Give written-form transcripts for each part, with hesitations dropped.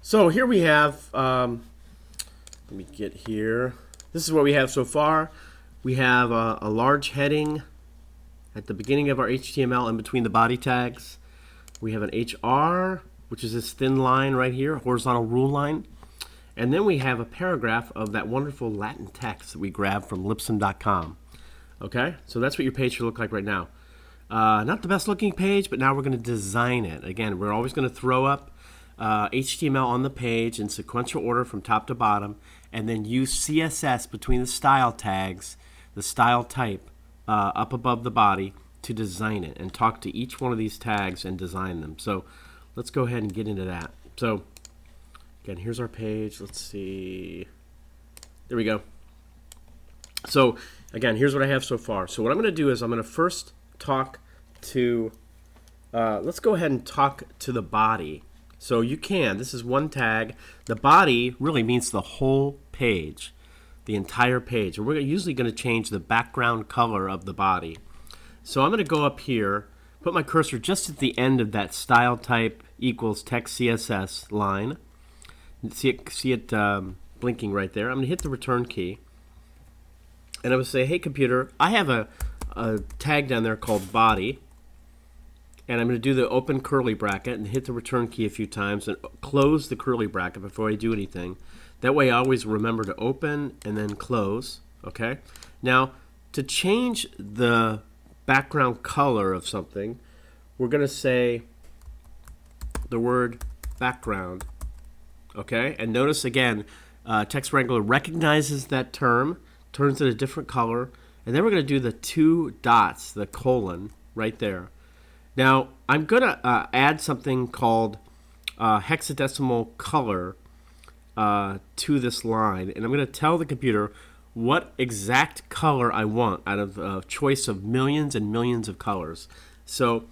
So here we have, let me get here. This is what we have so far. We have a large heading at the beginning of our HTML in between the body tags. We have an HR, which is this thin line right here, horizontal rule line. And then we have a paragraph of that wonderful Latin text that we grabbed from Libsyn.com. Okay, so that's what your page should look like right now. Not the best looking page, but now we're going to design it. Again, we're always going to throw up HTML on the page in sequential order from top to bottom, and then use CSS between the style tags, the style type, up above the body to design it and talk to each one of these tags and design them. So let's go ahead and get into that. So again, here's our page. Let's see. There we go. So again, here's what I have so far. So what I'm going to do is I'm going to first talk to, let's go ahead and talk to the body. So you can, this is one tag. The body really means the whole page, the entire page. And we're usually going to change the background color of the body. So I'm going to go up here, put my cursor just at the end of that style type equals text CSS line. See it blinking right there. I'm going to hit the return key. And I'm going to say, hey computer, I have a tag down there called body. And I'm going to do the open curly bracket and hit the return key a few times and close the curly bracket before I do anything. That way I always remember to open and then close. Okay. Now, to change the background color of something, we're going to say the word background. Okay. And notice again, Text Wrangler recognizes that term, turns it a different color, and then we're going to do the two dots, the colon, right there. Now, I'm going to add something called hexadecimal color to this line, and I'm going to tell the computer what exact color I want out of a choice of millions and millions of colors. So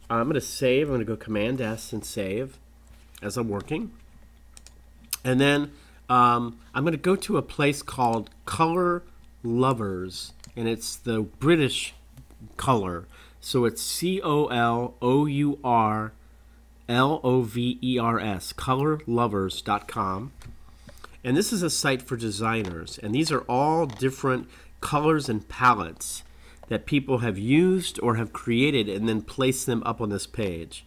I'm going to save. I'm going to go Command-S and save as I'm working. And then I'm going to go to a place called Color Lovers, and it's the British color. So it's COLOURLOVERS, colorlovers.com. And this is a site for designers. And these are all different colors and palettes that people have used or have created and then placed them up on this page.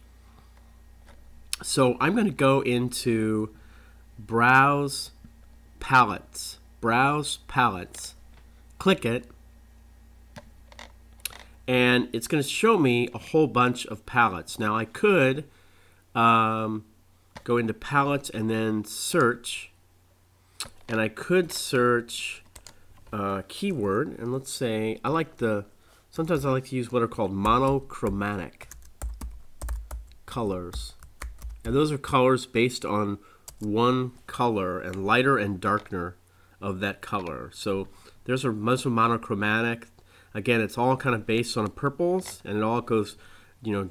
So I'm going to go into Browse Palettes. Browse Palettes. Click it. And it's going to show me a whole bunch of palettes. Now I could go into palettes and then search. And I could search keyword. And let's say, sometimes I like to use what are called monochromatic colors. And those are colors based on one color and lighter and darker of that color. So there's a monochromatic. Again, it's all kind of based on purples, and it all goes,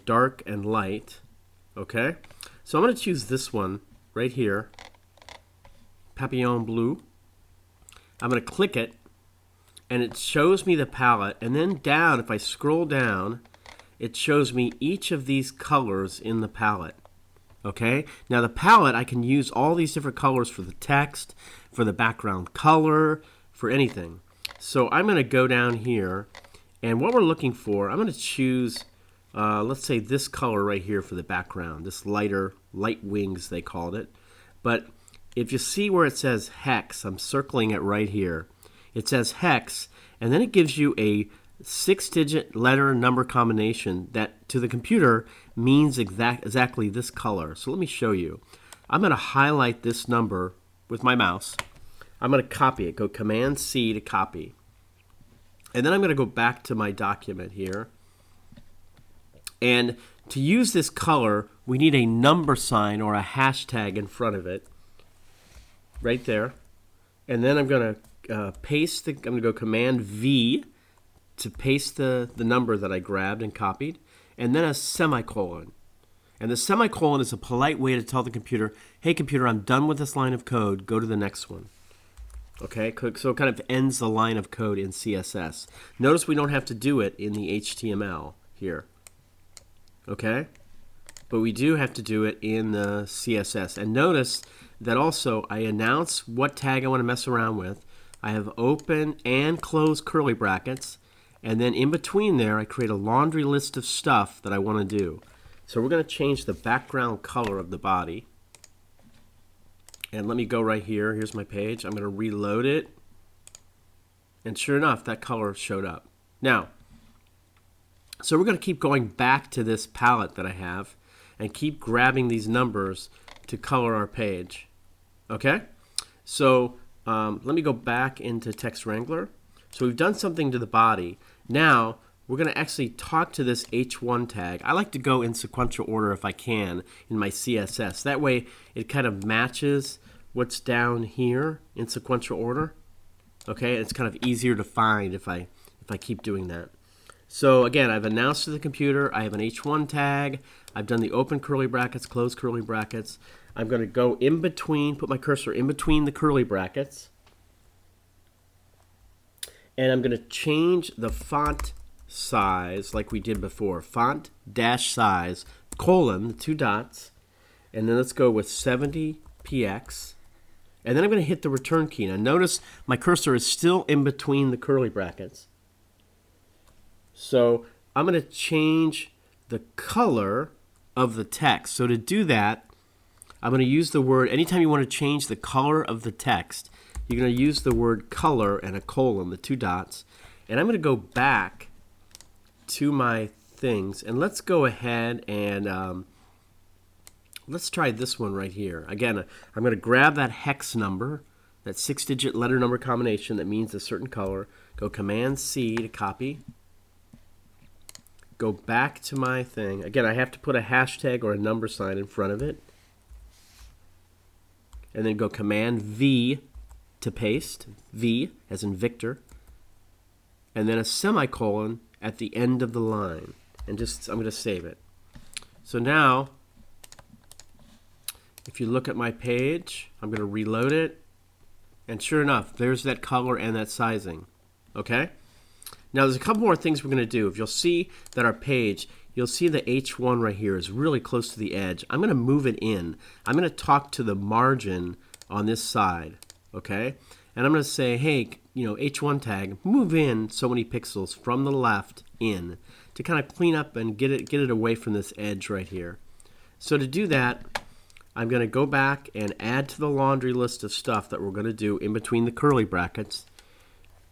dark and light. Okay? So I'm going to choose this one right here, Papillon Blue. I'm going to click it, and it shows me the palette. And then down, if I scroll down, it shows me each of these colors in the palette. Okay? Now the palette, I can use all these different colors for the text, for the background color, for anything. So I'm going to go down here, and what we're looking for, I'm going to choose, let's say this color right here for the background, this light wings they called it. But if you see where it says hex, I'm circling it right here. It says hex, and then it gives you a 6-digit letter number combination that to the computer means exactly this color. So let me show you. I'm going to highlight this number with my mouse. I'm going to copy it. Go Command-C to copy. And then I'm going to go back to my document here. And to use this color, we need a number sign or a hashtag in front of it. Right there. And then I'm going to paste I'm going to go Command-V to paste the number that I grabbed and copied. And then a semicolon. And the semicolon is a polite way to tell the computer, hey computer, I'm done with this line of code. Go to the next one. Okay, so it kind of ends the line of code in CSS. Notice we don't have to do it in the HTML here. Okay, but we do have to do it in the CSS. And notice that also I announce what tag I want to mess around with. I have open and close curly brackets, and then in between there I create a laundry list of stuff that I want to do. So we're going to change the background color of the body. And let me go right here. Here's my page. I'm going to reload it. And sure enough, that color showed up. Now, so we're going to keep going back to this palette that I have and keep grabbing these numbers to color our page. Okay? So let me go back into Text Wrangler. So we've done something to the body. Now, we're going to actually talk to this H1 tag. I like to go in sequential order if I can in my CSS. That way it kind of matches what's down here in sequential order. Okay, it's kind of easier to find if I keep doing that. So again, I've announced to the computer I have an H1 tag. I've done the open curly brackets, close curly brackets. I'm going to go in between, put my cursor in between the curly brackets. And I'm going to change the font size like we did before. Font dash size, colon, the two dots. And then let's go with 70 px. And then I'm going to hit the return key. Now notice my cursor is still in between the curly brackets. So I'm going to change the color of the text. So to do that, I'm going to use the word, anytime you want to change the color of the text, you're going to use the word color and a colon, the two dots. And I'm going to go back to my things. And let's go ahead and let's try this one right here. Again, I'm going to grab that hex number, that 6-digit letter number combination that means a certain color. Go Command-C to copy. Go back to my thing. Again, I have to put a hashtag or a number sign in front of it. And then go Command-V to paste. V as in Victor. And then a semicolon at the end of the line. And just, I'm going to save it. So now, if you look at my page, I'm going to reload it. And sure enough, there's that color and that sizing. Okay? Now there's a couple more things we're going to do. If you'll see that our page, you'll see the H1 right here is really close to the edge. I'm going to move it in. I'm going to talk to the margin on this side. Okay? And I'm going to say, hey, H1 tag, move in so many pixels from the left in to kind of clean up and get it away from this edge right here. So to do that, I'm going to go back and add to the laundry list of stuff that we're going to do in between the curly brackets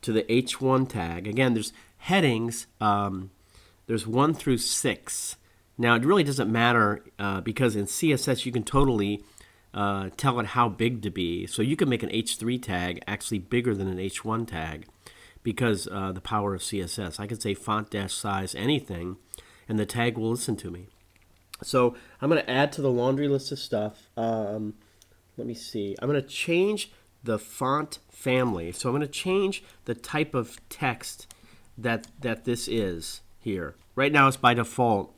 to the H1 tag. Again, there's headings. There's 1 through 6. Now, it really doesn't matter because in CSS you can totally tell it how big to be. So you can make an H3 tag actually bigger than an H1 tag because the power of CSS. I can say font dash size anything, and the tag will listen to me. So I'm going to add to the laundry list of stuff. Let me see. I'm going to change the font family. So I'm going to change the type of text that this is here. Right now it's by default.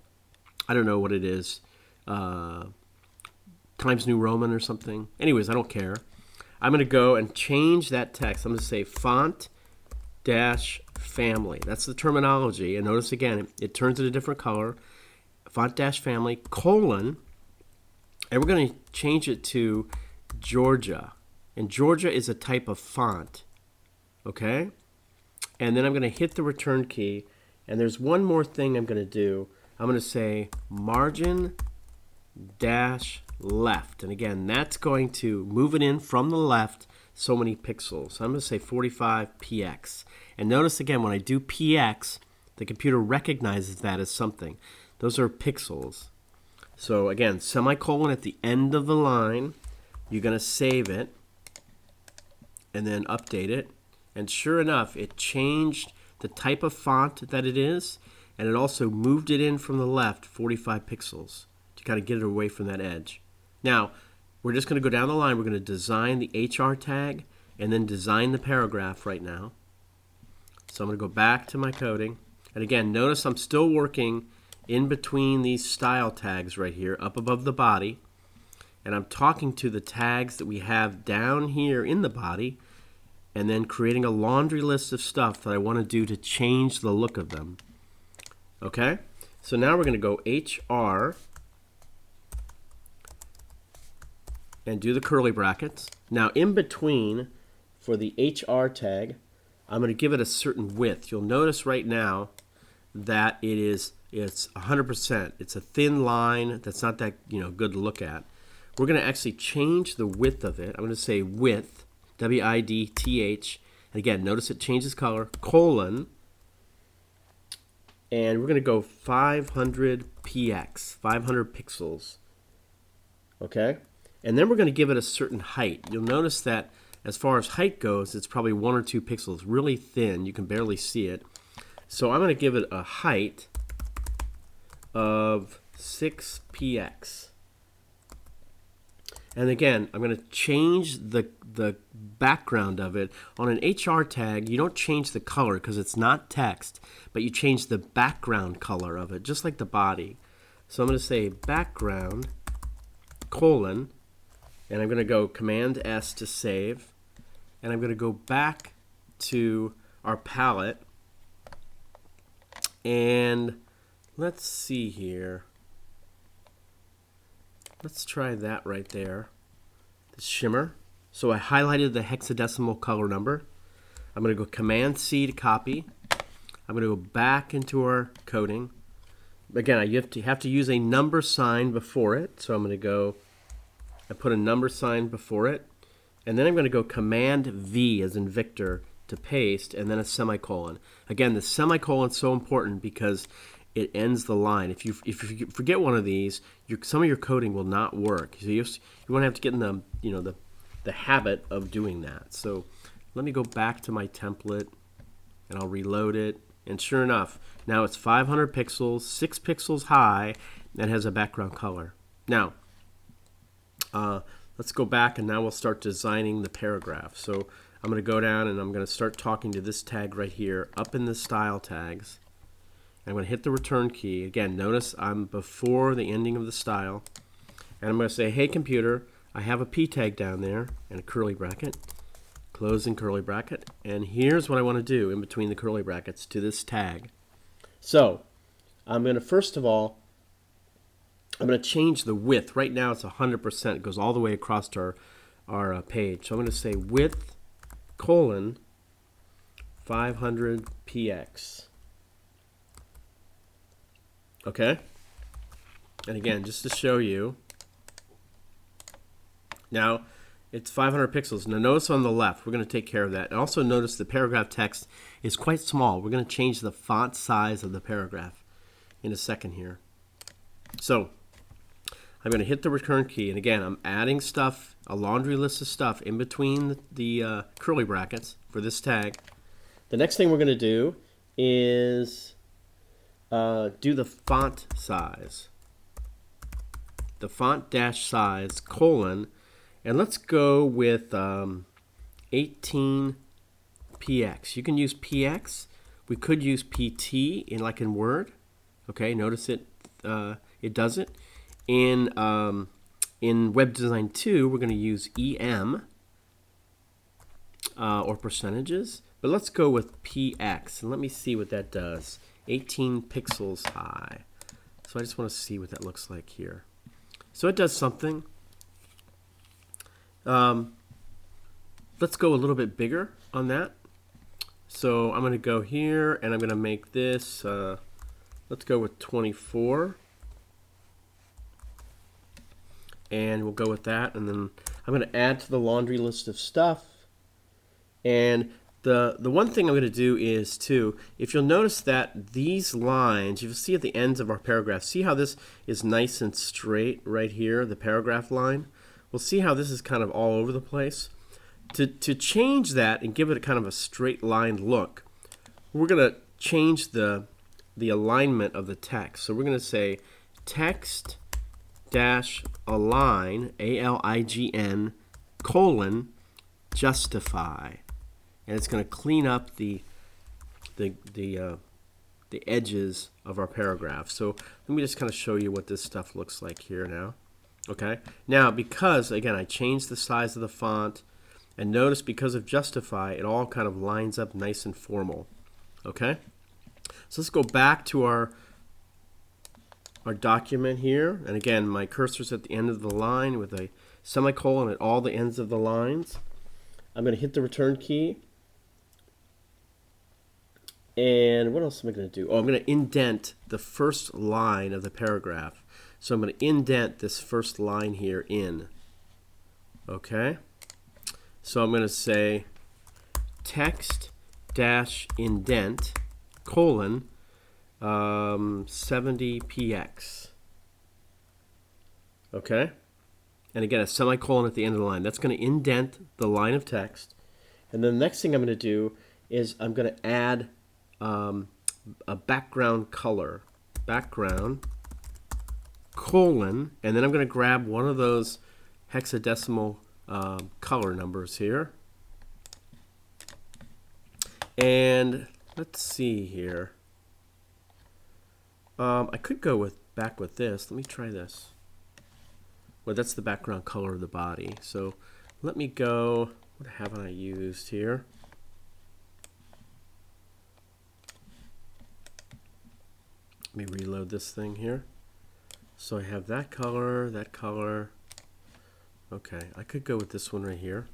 I don't know what it is. Times New Roman or something. Anyways, I don't care. I'm going to go and change that text. I'm going to say font dash family. That's the terminology. And notice again, it turns it a different color. Font dash family, colon, and we're going to change it to Georgia. And Georgia is a type of font. Okay? And then I'm going to hit the return key. And there's one more thing I'm going to do. I'm going to say margin dash left. And again, that's going to move it in from the left so many pixels. So I'm going to say 45 px. And notice again, when I do px, the computer recognizes that as something. Those are pixels. So again, semicolon at the end of the line. You're going to save it and then update it. And sure enough, it changed the type of font that it is, and it also moved it in from the left 45 pixels to kind of get it away from that edge. Now, we're just going to go down the line. We're going to design the HR tag and then design the paragraph right now. So I'm going to go back to my coding. And again, notice I'm still working in between these style tags right here, up above the body. And I'm talking to the tags that we have down here in the body, and then creating a laundry list of stuff that I want to do to change the look of them. Okay? So now we're going to go HR, and do the curly brackets. Now in between, for the HR tag, I'm going to give it a certain width. You'll notice right now that it's 100%. It's a thin line that's not that good to look at. We're going to actually change the width of it. I'm going to say width, W-I-D-T-H. And again, notice it changes color, colon, and we're going to go 500 px, 500 pixels. Okay? And then we're going to give it a certain height. You'll notice that as far as height goes, it's probably 1 or 2 pixels, really thin. You can barely see it. So I'm going to give it a height of 6px. And again, I'm going to change the background of it. On an HR tag, you don't change the color because it's not text, but you change the background color of it, just like the body. So I'm going to say background, colon, and I'm going to go Command S to save. And I'm going to go back to our palette. And let's see here. Let's try that right there. The shimmer. So I highlighted the hexadecimal color number. I'm going to go Command C to copy. I'm going to go back into our coding. Again, you have to use a number sign before it. So I'm going to go, I put a number sign before it. And then I'm going to go Command V as in Victor to paste, and then a semicolon. Again, the semicolon is so important because it ends the line. If you forget one of these, some of your coding will not work. So you want to have to get in the habit of doing that. So let me go back to my template, and I'll reload it. And sure enough, now it's 500 pixels, 6 pixels high, and has a background color. Now, let's go back, and now we'll start designing the paragraph. So I'm going to go down, and I'm going to start talking to this tag right here, up in the style tags. I'm going to hit the return key. Again, notice I'm before the ending of the style. And I'm going to say, hey computer, I have a P tag down there, and a curly bracket, closing curly bracket. And here's what I want to do in between the curly brackets to this tag. So I'm going to, first of all, I'm going to change the width. Right now it's 100%. It goes all the way across to our page. So I'm going to say width, colon, 500 px. Okay? And again, just to show you, now it's 500 pixels. Now notice on the left, we're going to take care of that. And also notice the paragraph text is quite small. We're going to change the font size of the paragraph in a second here. So I'm going to hit the return key, and again, I'm adding stuff, a laundry list of stuff in between the curly brackets for this tag. The next thing we're going to do is do the font size. The font dash size, colon, and let's go with 18 px. You can use px. We could use pt in Word. Okay, notice it does it. In Web Design 2, we're going to use em or percentages, but let's go with px, and let me see what that does. 18 pixels high. So I just want to see what that looks like here. So it does something. Let's go a little bit bigger on that. So I'm going to go here, and I'm going to make this, let's go with 24. And we'll go with that, and then I'm going to add to the laundry list of stuff. And the one thing I'm going to do is, too, if you'll notice that these lines, you'll see at the ends of our paragraph, see how this is nice and straight right here, the paragraph line? We'll see how this is kind of all over the place. To change that and give it a kind of a straight line look, we're going to change the alignment of the text. So we're going to say text dash align, A-L-I-G-N, colon, justify. And it's going to clean up the edges of our paragraph. So let me just kind of show you what this stuff looks like here now. Okay. Now, because, again, I changed the size of the font, and notice because of justify, it all kind of lines up nice and formal. Okay. So let's go back to our document here, and again, my cursor's at the end of the line with a semicolon at all the ends of the lines. I'm going to hit the return key. And what else am I going to do? Oh, I'm going to indent the first line of the paragraph. So I'm going to indent this first line here in. Okay? So I'm going to say text dash indent colon 70px. Okay? And again, a semicolon at the end of the line. That's going to indent the line of text. And then the next thing I'm going to do is I'm going to add a background color. Background colon, and then I'm going to grab one of those hexadecimal color numbers here. And let's see here. I could go back with this. Let me try this. Well, that's the background color of the body. So let me go. What haven't I used here? Let me reload this thing here. So I have that color, that color. Okay, I could go with this one right here.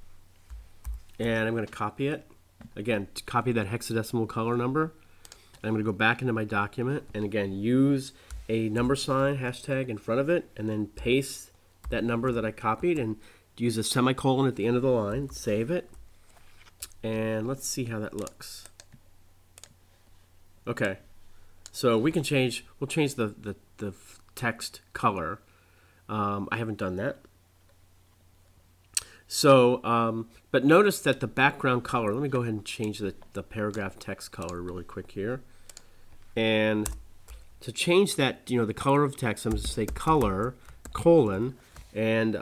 And I'm going to copy it. Again, to copy that hexadecimal color number. And I'm going to go back into my document and again use a number sign, hashtag in front of it, and then paste that number that I copied and use a semicolon at the end of the line, save it. And let's see how that looks. Okay. So we'll change the text color. I haven't done that. So, but notice that the background color, let me go ahead and change the paragraph text color really quick here. And to change that, the color of text, I'm going to say color, colon, and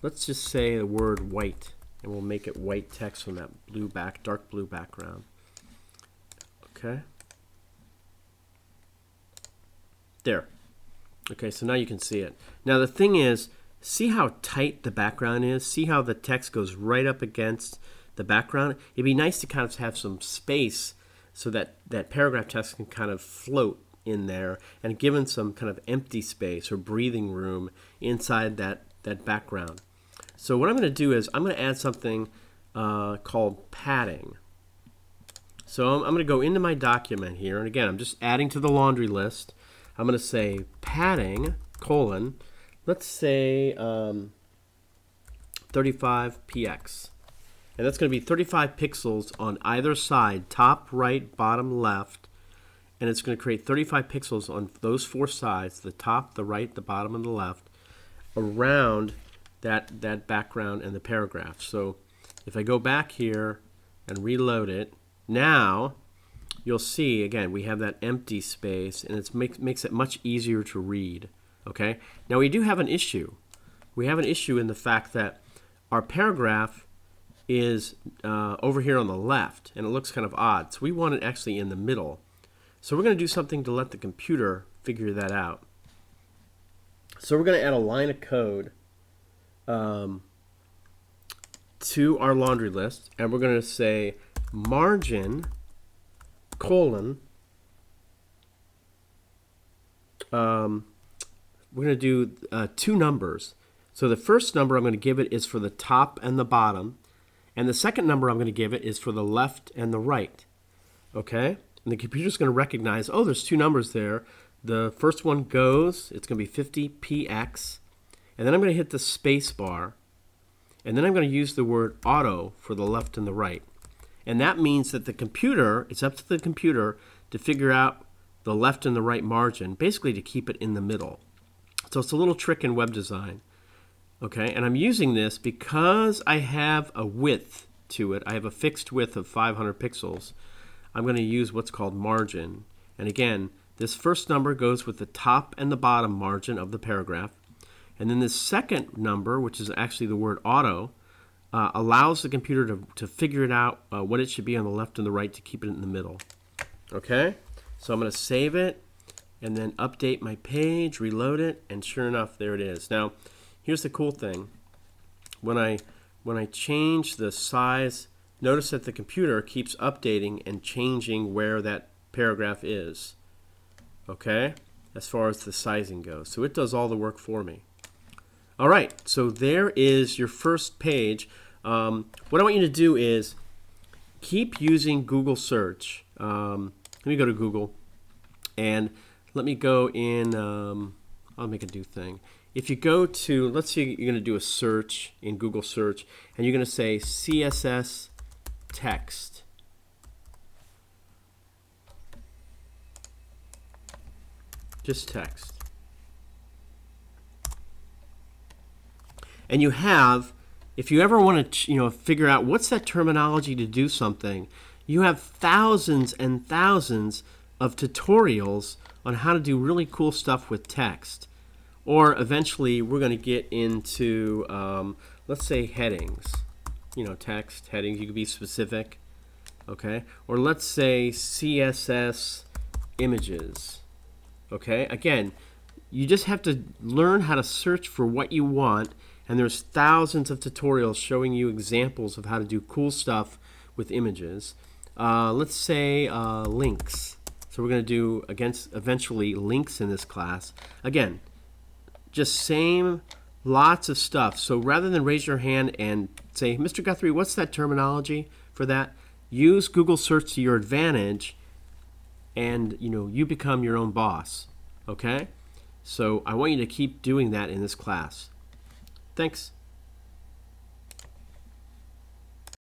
let's just say the word white. And we'll make it white text from that dark blue background. Okay. There. Okay, so now you can see it. Now the thing is, see how tight the background is? See how the text goes right up against the background? It'd be nice to kind of have some space so that that paragraph text can kind of float in there and given some kind of empty space or breathing room inside that background. So what I'm going to do is I'm going to add something called padding. So I'm going to go into my document here, and again, I'm just adding to the laundry list. I'm going to say padding, colon, let's say 35px. And that's going to be 35 pixels on either side, top, right, bottom, left. And it's going to create 35 pixels on those four sides, the top, the right, the bottom, and the left, around that background and the paragraph. So if I go back here and reload it, now you'll see, again, we have that empty space, and it makes it much easier to read. Okay? Now we do have an issue. We have an issue in the fact that our paragraph is over here on the left, and it looks kind of odd. So we want it actually in the middle. So we're going to do something to let the computer figure that out. So we're going to add a line of code to our laundry list, and we're going to say margin colon, we're going to do two numbers. So the first number I'm going to give it is for the top and the bottom, and the second number I'm going to give it is for the left and the right. Okay? And the computer's going to recognize, oh, there's two numbers there. The first one goes, it's going to be 50px, and then I'm going to hit the space bar, and then I'm going to use the word auto for the left and the right. And that means that the computer, it's up to the computer to figure out the left and the right margin, basically to keep it in the middle. So it's a little trick in web design. Okay, and I'm using this because I have a width to it. I have a fixed width of 500 pixels. I'm going to use what's called margin. And again, this first number goes with the top and the bottom margin of the paragraph. And then this second number, which is actually the word auto, allows the computer to figure it out what it should be on the left and the right to keep it in the middle. Okay, so I'm going to save it and then update my page, reload it, and sure enough, there it is. Now, here's the cool thing. When I change the size, notice that the computer keeps updating and changing where that paragraph is. Okay, as far as the sizing goes. So it does all the work for me. All right, so there is your first page. What I want you to do is keep using Google search. Let me go to Google, and let me go in, I'll make a new thing. If you go to, let's say you're going to do a search in Google search, and you're going to say CSS text. Just text. And you have, if you ever want to figure out what's that terminology to do something, you have thousands and thousands of tutorials on how to do really cool stuff with text. Or eventually we're going to get into, let's say, headings. Text, headings, you could be specific. Okay? Or let's say CSS images. Okay? Again, you just have to learn how to search for what you want, and there's thousands of tutorials showing you examples of how to do cool stuff with images. Let's say links. So we're going to do eventually links in this class. Again, just same lots of stuff. So rather than raise your hand and say, Mr. Guthrie, what's that terminology for that? Use Google search to your advantage, and you become your own boss. Okay? So I want you to keep doing that in this class. Thanks.